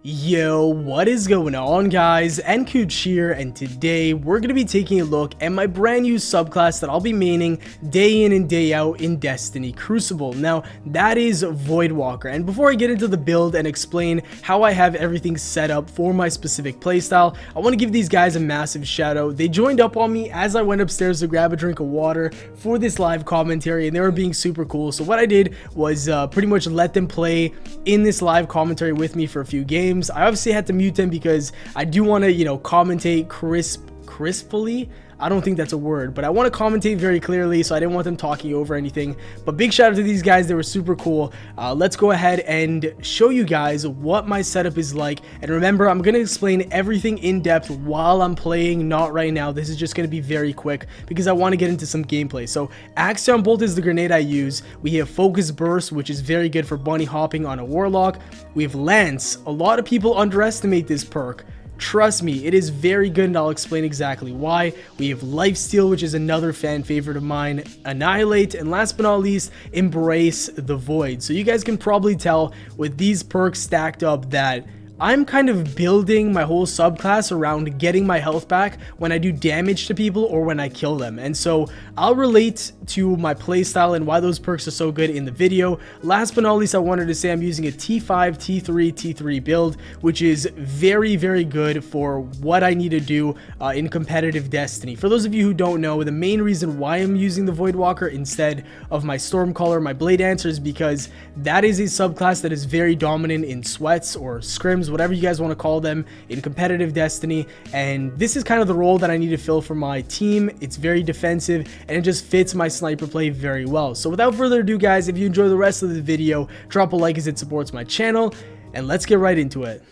Yo, what is going on, guys? nKuch here, and today we're going to be taking a look at my brand new subclass that I'll be maining day in and day out in Destiny Crucible. Now, that is Voidwalker, and before I get into the build and explain how I have everything set up for my specific playstyle, I want to give these guys a massive shout out. They joined up on me as I went upstairs to grab a drink of water for this live commentary, and they were being super cool. So what I did was pretty much let them play in this live commentary with me for a few games. I obviously had to mute them because I do want to, commentate crisply. I don't think that's a word, but I want to commentate very clearly, so I didn't want them talking over anything. But big shout out to these guys. They were super cool. Let's go ahead and show you guys what my setup is like. And remember, I'm going to explain everything in depth while I'm playing, not right now. This is just going to be very quick because I want to get into some gameplay. So Axiom Bolt is the grenade I use. We have Focus Burst, which is very good for bunny hopping on a Warlock. We have Lance. A lot of people underestimate this perk. Trust me, it is very good, and I'll explain exactly why. We have Lifesteal, which is another fan favorite of mine, Annihilate, and last but not least, Embrace the Void. So you guys can probably tell with these perks stacked up that I'm kind of building my whole subclass around getting my health back when I do damage to people or when I kill them. And so I'll relate to my playstyle and why those perks are so good in the video. Last but not least, I wanted to say I'm using a T5, T3, T3 build, which is very, very good for what I need to do in competitive Destiny. For those of you who don't know, the main reason why I'm using the Voidwalker instead of my Stormcaller, my bladedancer, is because that is a subclass that is very dominant in sweats or scrims, whatever you guys want to call them, in competitive Destiny. And this is kind of the role that I need to fill for my team. It's very defensive and it just fits my sniper play very well. So without further ado, guys, if you enjoy the rest of the video, drop a like as it supports my channel, and let's get right into it.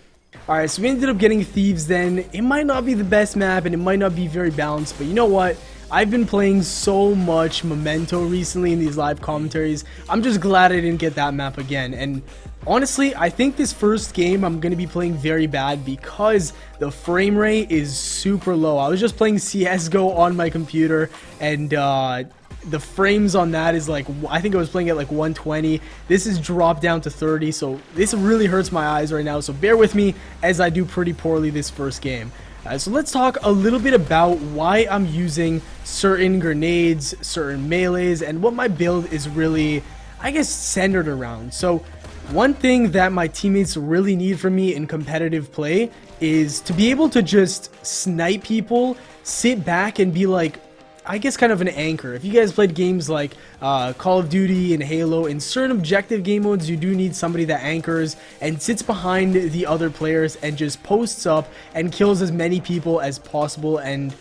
Alright, so we ended up getting Thieves then. It might not be the best map and it might not be very balanced, but you know what? I've been playing so much Memento recently in these live commentaries. I'm just glad I didn't get that map again. And honestly, I think this first game I'm going to be playing very bad because the frame rate is super low. I was just playing CSGO on my computer, and the frames on that is like, I think I was playing at like 120. This is dropped down to 30, so this really hurts my eyes right now. So bear with me as I do pretty poorly this first game. So let's talk a little bit about why I'm using certain grenades, certain melees, and what my build is really, I guess, centered around. So one thing that my teammates really need from me in competitive play is to be able to just snipe people, sit back and be like, I guess, kind of an anchor. If you guys played games like Call of Duty and Halo, in certain objective game modes, you do need somebody that anchors and sits behind the other players and just posts up and kills as many people as possible and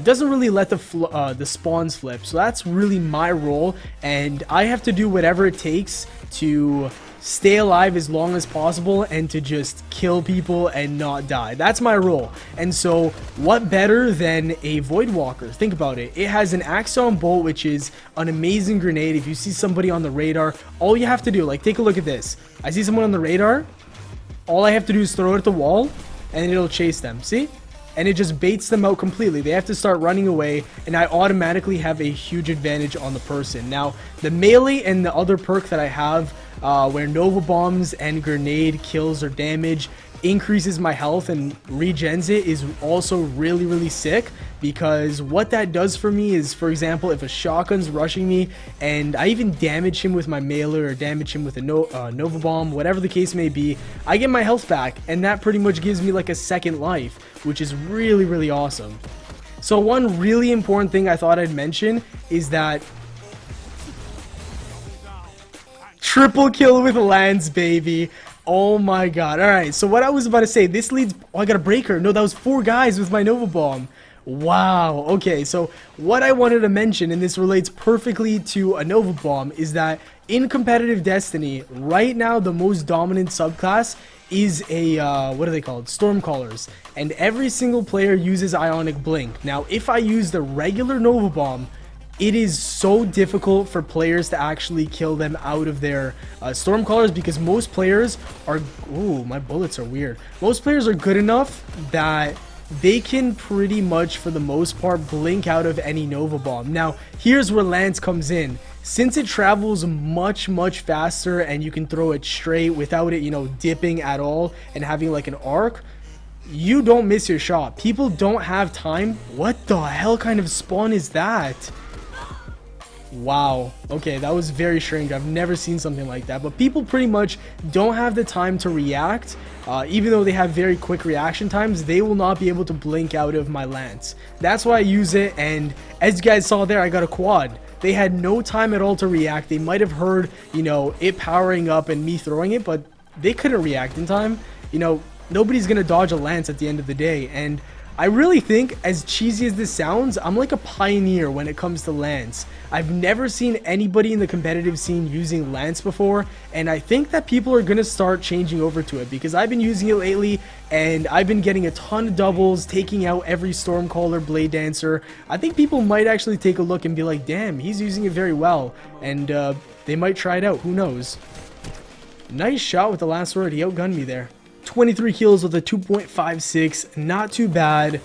doesn't really let the spawns flip. So that's really my role, and I have to do whatever it takes to stay alive as long as possible and to just kill people and not die. That's my role. And so what better than a Voidwalker? Think about it. It has an Axiom Bolt, which is an amazing grenade. If you see somebody on the radar, all you have to do, like, take a look at this. I see someone on the radar. All I have to do is throw it at the wall and it'll chase them. See? And it just baits them out completely. They have to start running away, and I automatically have a huge advantage on the person. Now, the melee and the other perk that I have, where Nova Bombs and grenade kills or damage increases my health and regens it, is also really, really sick, because what that does for me is, for example, if a shotgun's rushing me and I even damage him with my melee or damage him with a Nova Bomb, whatever the case may be, I get my health back, and that pretty much gives me like a second life, which is really, really awesome. So one really important thing I thought I'd mention is that triple kill with Lance, baby. Oh my god. Alright, so what I was about to say, this leads... Oh, I got a breaker. No, that was 4 guys with my Nova Bomb. Wow. Okay, so what I wanted to mention, and this relates perfectly to a Nova Bomb, is that in competitive Destiny, right now the most dominant subclass is a, what are they called? Stormcallers. And every single player uses Ionic Blink. Now, if I use the regular Nova Bomb, it is so difficult for players to actually kill them out of their Stormcallers, because most players are... Ooh, my bullets are weird. Most players are good enough that they can pretty much, for the most part, blink out of any Nova Bomb. Now, here's where Lance comes in. Since it travels much faster and you can throw it straight without it, you know, dipping at all and having like an arc, you don't miss your shot. People don't have time. What the hell kind of spawn is that? Wow. Okay, that was very strange. I've never seen something like that. But people pretty much don't have the time to react. Even though they have very quick reaction times, they will not be able to blink out of my Lance. That's why I use it, and as you guys saw there, I got a quad. They had no time at all to react. They might have heard, you know, it powering up and me throwing it, but they couldn't react in time. You know, nobody's gonna dodge a Lance at the end of the day, and I really think, as cheesy as this sounds, I'm like a pioneer when it comes to Lance. I've never seen anybody in the competitive scene using Lance before, and I think that people are going to start changing over to it because I've been using it lately, and I've been getting a ton of doubles, taking out every Stormcaller, Bladedancer. I think people might actually take a look and be like, damn, he's using it very well, and they might try it out. Who knows? Nice shot with the last word. He outgunned me there. 23 kills with a 2.56, not too bad.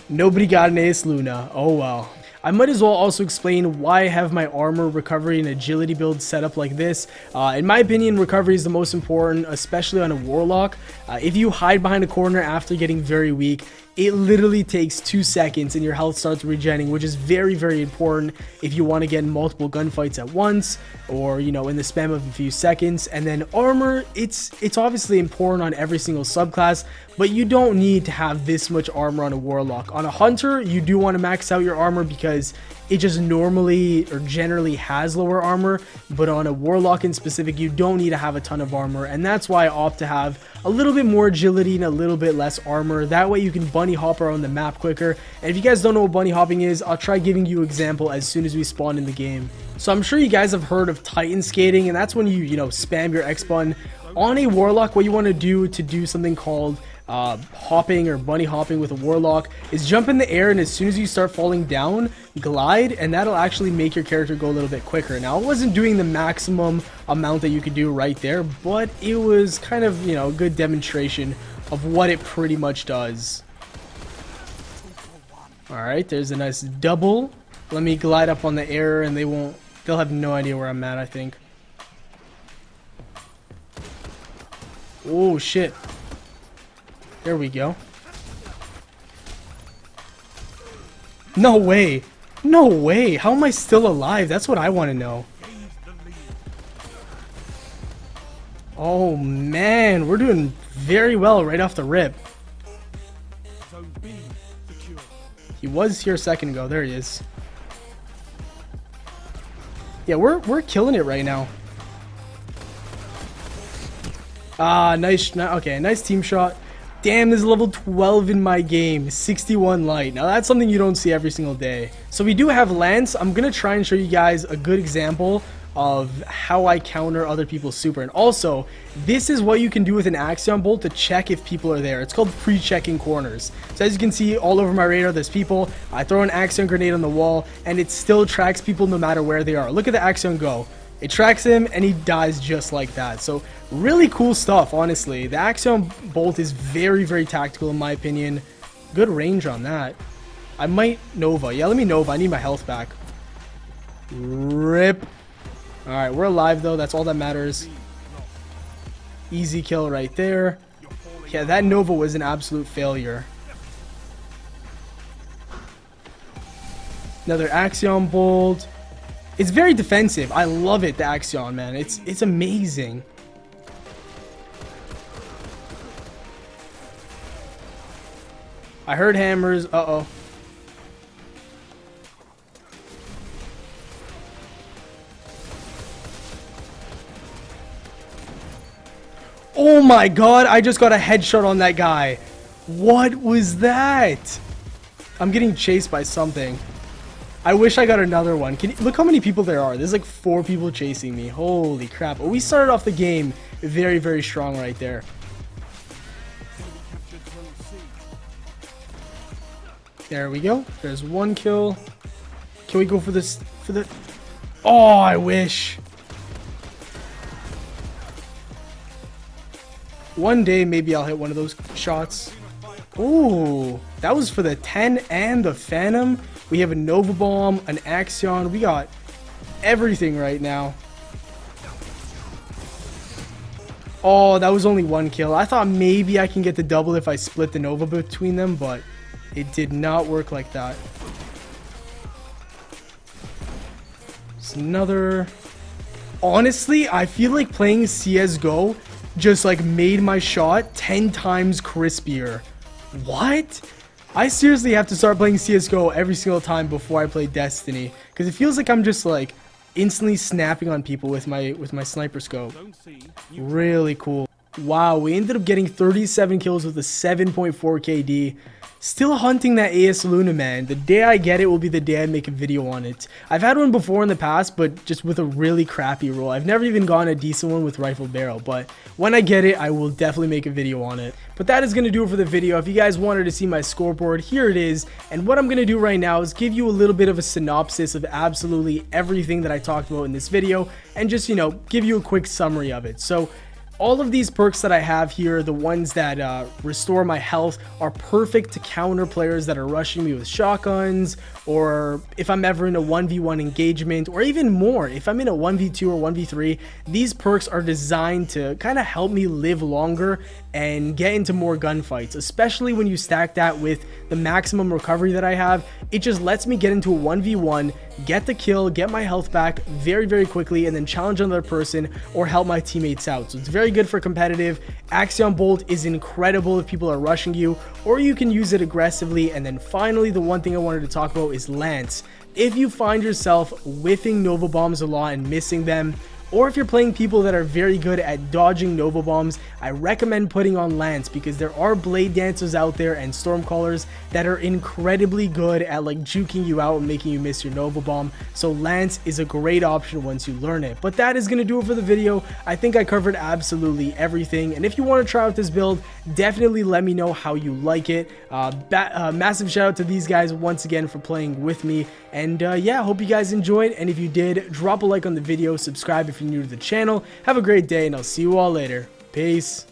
Nobody got an Ace Luna. Oh well. I might as well also explain why I have my armor, recovery, and agility build set up like this. In my opinion, recovery is the most important, especially on a warlock. If you hide behind a corner after getting very weak, it literally takes 2 seconds and your health starts regenerating, which is very important if you want to get in multiple gunfights at once, or, you know, in the span of a few seconds. And then armor, it's obviously important on every single subclass, but you don't need to have this much armor on a warlock. On a hunter, you do want to max out your armor because it just normally or generally has lower armor, but on a warlock in specific, you don't need to have a ton of armor, and that's why I opt to have a little bit more agility and a little bit less armor. That way you can bunny hop around the map quicker. And if you guys don't know what bunny hopping is, I'll try giving you an example as soon as we spawn in the game. So I'm sure you guys have heard of Titan skating, and that's when you know, spam your X button. On a warlock, what you want to do something called hopping or bunny hopping with a warlock is jump in the air, and as soon as you start falling down, glide, and that'll actually make your character go a little bit quicker. Now, I wasn't doing the maximum amount that you could do right there, but it was kind of, you know, a good demonstration of what it pretty much does. Alright, there's a nice double. Let me glide up on the air, and they'll have no idea where I'm at, I think. Oh shit. There we go. No way. No way. How am I still alive? That's what I want to know. Oh man, we're doing very well right off the rip. He was here a second ago. There he is. Yeah, we're killing it right now. Ah, nice. Okay, nice team shot. Damn, this is level 12 in my game. 61 light. Now, that's something you don't see every single day. So we do have Lance. I'm going to try and show you guys a good example of how I counter other people's super. And also, this is what you can do with an Axion Bolt to check if people are there. It's called pre-checking corners. So as you can see, all over my radar, there's people. I throw an Axion grenade on the wall, and it still tracks people no matter where they are. Look at the Axion go. It tracks him, and he dies just like that. So really cool stuff, honestly. The Axion Bolt is very tactical in my opinion. Good range on that. I might Nova. Yeah, let me Nova. I need my health back. Rip. Alright, we're alive though. That's all that matters. Easy kill right there. Yeah, that Nova was an absolute failure. Another Axion Bolt. It's very defensive. I love it, the Axion, man. It's amazing. I heard hammers. Uh-oh. Oh my god, I just got a headshot on that guy. What was that? I'm getting chased by something. I wish I got another one. Look how many people there are. There's like 4 people chasing me. Holy crap. We started off the game very strong right there. There we go. There's 1 kill. Can we go for this? Oh, I wish. One day maybe I'll hit one of those shots. Ooh, that was for the 10 and the Phantom. We have a Nova Bomb, an Axion. We got everything right now. Oh, that was only one kill. I thought maybe I can get the double if I split the Nova between them, but it did not work like that. It's another... Honestly, I feel like playing CSGO just like made my shot 10 times crispier. What? I seriously have to start playing CSGO every single time before I play Destiny, because it feels like I'm just like instantly snapping on people with my sniper scope. Really cool. Wow, we ended up getting 37 kills with a 7.4 KD. Still hunting that AS Luna, man. The day I get it will be the day I make a video on it. I've had one before in the past, but just with a really crappy roll. I've never even gotten a decent one with rifle barrel, but when I get it, I will definitely make a video on it. But that is going to do it for the video. If you guys wanted to see my scoreboard, here it is. And what I'm going to do right now is give you a little bit of a synopsis of absolutely everything that I talked about in this video, and just, you know, give you a quick summary of it. So all of these perks that I have here, the ones that restore my health, are perfect to counter players that are rushing me with shotguns, or if I'm ever in a 1v1 engagement, or even more, if I'm in a 1v2 or 1v3, these perks are designed to kind of help me live longer and get into more gunfights, especially when you stack that with the maximum recovery that I have. It just lets me get into a 1v1, get the kill, get my health back very, very quickly, and then challenge another person or help my teammates out. So it's very good for competitive. Axion Bolt is incredible if people are rushing you, or you can use it aggressively. And then finally, the one thing I wanted to talk about is Lance. If you find yourself whiffing Nova Bombs a lot and missing them, or if you're playing people that are very good at dodging Nova Bombs, I recommend putting on Lance, because there are blade dancers out there and stormcallers that are incredibly good at like juking you out and making you miss your Nova Bomb. So Lance is a great option once you learn it. But that is going to do it for the video. I think I covered absolutely everything, and if you want to try out this build, definitely let me know how you like it. Massive shout out to these guys once again for playing with me, and yeah, hope you guys enjoyed, and if you did, drop a like on the video, subscribe if you're new to the channel. Have a great day, and I'll see you all later. Peace.